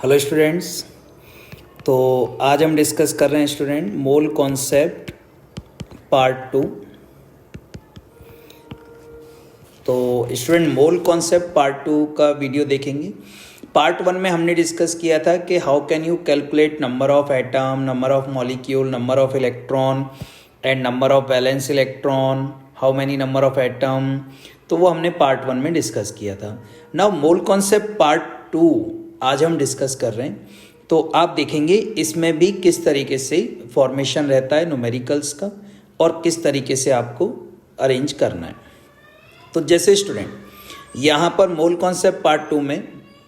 Hello students. तो आज हम डिस्कस कर रहे हैं स्टूडेंट मोल कॉन्सेप्ट पार्ट 2। तो स्टूडेंट मोल कॉन्सेप्ट पार्ट 2 का वीडियो देखेंगे। पार्ट 1 में हमने डिस्कस किया था कि how can you calculate number of atom, number of molecule, number of electron and number of valence electron, how many number of atom. तो वो हमने पार्ट 1 में डिस्कस किया था। नाउ मोल कॉन्सेप्ट पार्ट 2 आज हम डिस्कस कर रहे हैं। तो आप देखेंगे इसमें भी किस तरीके से फॉर्मेशन रहता है न्यूमेरिकल्स का और किस तरीके से आपको अरेंज करना है। तो जैसे स्टूडेंट यहाँ पर मोल कॉन्सेप्ट पार्ट 2 में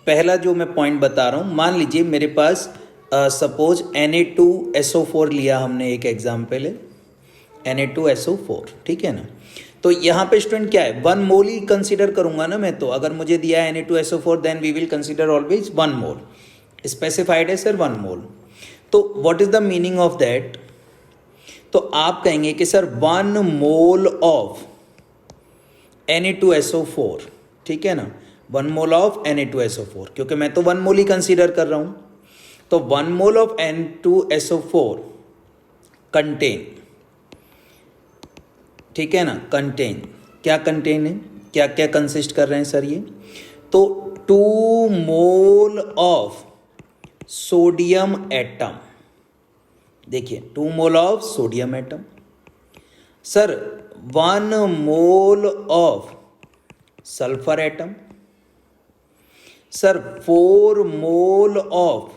पहला जो मैं पॉइंट बता रहा हूँ, मान लीजिए मेरे पास सपोज Na2SO4 लिया हमने, एक एग्जाम्पल है Na2SO4, ठीक है ना। तो यहाँ पे स्टूडेंट क्या है, 1 मोल ही कंसीडर करूंगा ना मैं। तो अगर मुझे दिया है Na2SO4 then we will consider always 1 mole. Specified है सर 1 मोल। तो what is the meaning of that? तो आप कहेंगे कि सर 1 मोल ऑफ Na2SO4, ठीक है ना, 1 मोल ऑफ Na2SO4, क्योंकि मैं तो 1 मोल ही कंसीडर कर रहा हूं। तो 1 मोल ऑफ Na2SO4 कंटेन, ठीक है ना, कंटेन क्या कंटेन है, क्या क्या कंसिस्ट कर रहे हैं सर ये? तो 2 मोल ऑफ सोडियम एटम, देखिए 2 mole of sodium atom. Sir 1 mole of sulphur atom. Sir 4 mole of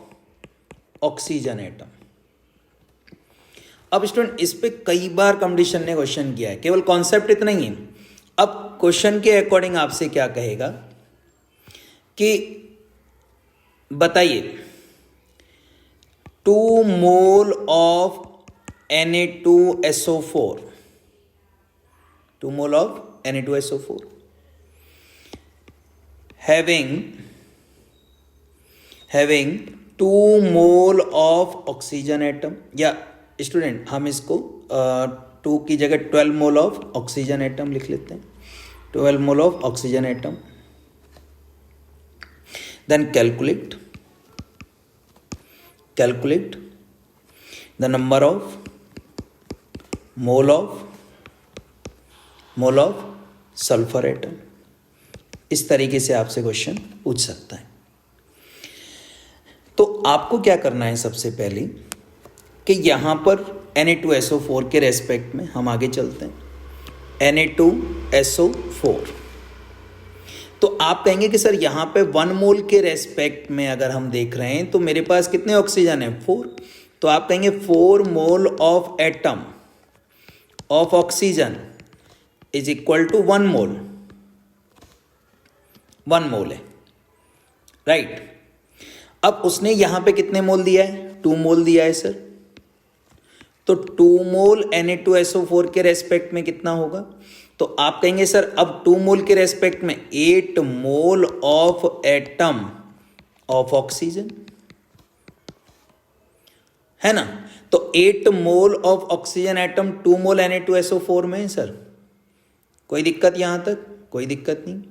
oxygen atom. अब स्टूडेंट इस पे कई बार कंपटीशन ने क्वेश्चन किया है, केवल कॉन्सेप्ट इतना ही है। अब क्वेश्चन के अकॉर्डिंग आपसे क्या कहेगा कि बताइए 2 mole of Na2SO4, 2 mole of Na2SO4 having 2 mole of oxygen atom, या स्टूडेंट हम इसको 2 की जगह 12 मोल ऑफ ऑक्सीजन एटम लिख लेते हैं, 12 mole of oxygen atom. Then calculate the number of mole of sulphur atom. इस तरीके से आपसे क्वेश्चन पूछ सकता है। तो आपको क्या करना है, सबसे पहले कि यहां पर Na2SO4 के रेस्पेक्ट में हम आगे चलते हैं। Na2SO4, तो आप कहेंगे कि सर यहां पे 1 मोल के रेस्पेक्ट में अगर हम देख रहे हैं तो मेरे पास कितने ऑक्सीजन है, 4। तो आप कहेंगे 4 mole of atom of oxygen is equal to 1 mole. 1 mole है, राइट। अब उसने यहां पे कितने मोल दिया है, 2 मोल दिया है सर। तो 2 मोल Na2SO4 के रेस्पेक्ट में कितना होगा? तो आप कहेंगे सर अब 2 मोल के रेस्पेक्ट में 8 mole of atom of oxygen है ना। तो 8 mole of oxygen atom 2 mole Na2SO4 में है सर। कोई दिक्कत यहां तक? कोई दिक्कत नहीं।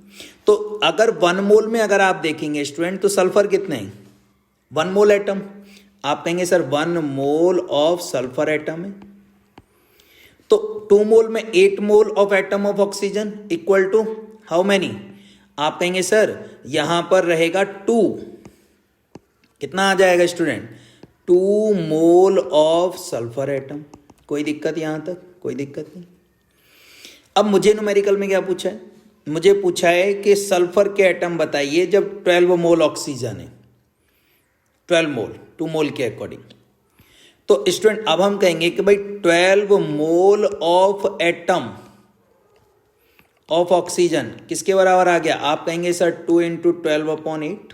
तो अगर 1 मोल में अगर आप देखेंगे स्टूडेंट तो सल्फर कितने हैं, 1 मोल एटम। आप कहेंगे sir 1 mole of sulphur atom है। तो 2 मोल में 8 mole of atom of oxygen equal to how many? आप कहेंगे सर यहां पर रहेगा 2। कितना आ जाएगा student? 2 mole of sulphur atom. कोई दिक्कत यहां तक? कोई दिक्कत नहीं। अब मुझे न्यूमेरिकल में क्या पूछा है? मुझे पूछा है कि सल्फर के एटम बताइए जब 12 मोल ऑक्सीजन है, 12 मोल 2 मोल के अकॉर्डिंग। तो स्टूडेंट अब हम कहेंगे कि भाई 12 mole of atom of oxygen किसके बराबर आ गया? आप कहेंगे सर 2 × 12/8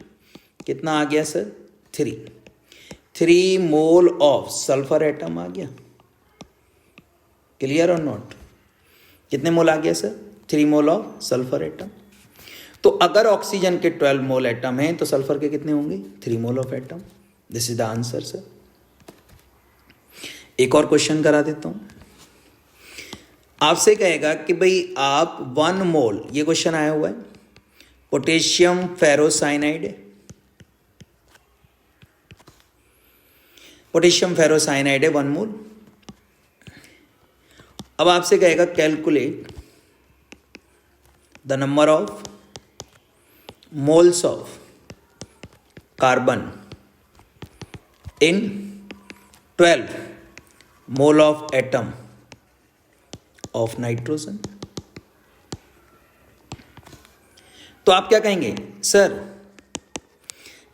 कितना आ गया sir? 3 mole of sulphur atom आ गया। क्लियर और नॉट? कितने मोल आ गया sir? 3 mole of sulphur atom. तो अगर ऑक्सीजन के 12 मोल एटम हैं तो सल्फर के कितने होंगे? 3 mole of atom. This is the answer sir. एक और क्वेश्चन करा देता हूं। आपसे कहेगा कि भाई आप 1 मोल, ये क्वेश्चन आया हुआ है, पोटेशियम फेरोसाइनाइड है, पोटेशियम फेरोसाइनाइड है 1 मोल। अब आपसे कहेगा calculate the number of moles of carbon in 12 mole of atom of nitrogen. तो आप क्या कहेंगे, सर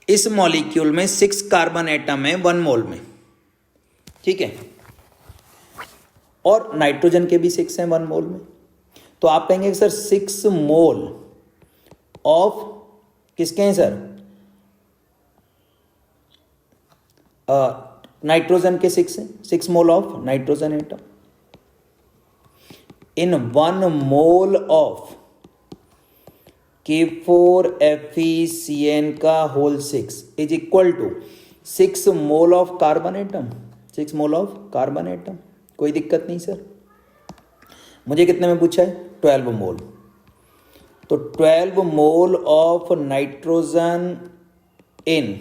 इस मॉलिक्यूल में 6 कार्बन एटम है 1 मोल में, ठीक है, और नाइट्रोजन के भी 6 हैं 1 मोल में। तो आप कहेंगे सर 6 मोल ऑफ किसके हैं सर, नाइट्रोजन के 6 हैं, 6 mole of nitrogen atom in 1 mole of K4FeCN का whole 6 is equal to 6 mole of carbon atom, 6 mole of carbon atom. कोई दिक्कत नहीं सर। मुझे कितने में पूछा है, 12 मोल। तो 12 mole of nitrogen in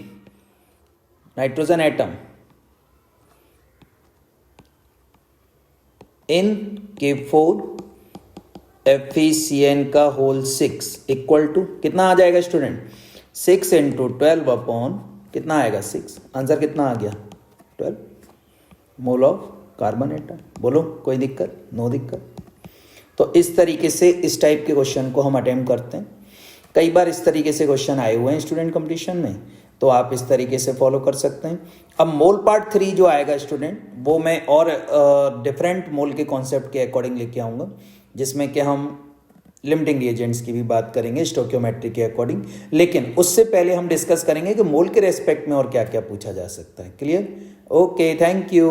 nitrogen atom in K4FeCN का होल 6 इक्वल टू कितना आ जाएगा स्टूडेंट, 6 इंटू 12 अपॉन कितना आएगा 6। आंसर कितना आ गया 12 मोल ऑफ कार्बन एटम। बोलो कोई दिक्कत, नो दिक्कत। तो इस तरीके से इस टाइप के क्वेश्चन को हम अटेम्प्ट करते हैं। कई बार इस तरीके से क्वेश्चन आए हुए हैं स्टूडेंट कंपटीशन में, तो आप इस तरीके से फॉलो कर सकते हैं। अब मोल पार्ट 3 जो आएगा स्टूडेंट, वो मैं और डिफरेंट मोल के कॉन्सेप्ट के अकॉर्डिंग लेके आऊँगा, जिसमें कि हम लिमिटिंग रिएजेंट्स की भी बात करेंगे स्टोकियोमेट्री के अकॉर्डिंग। लेकिन उससे पहले हम डिस्कस करेंगे कि मोल के रेस्पेक्ट में और क्या क्या पूछा जा सकता है। क्लियर? Okay, thank you.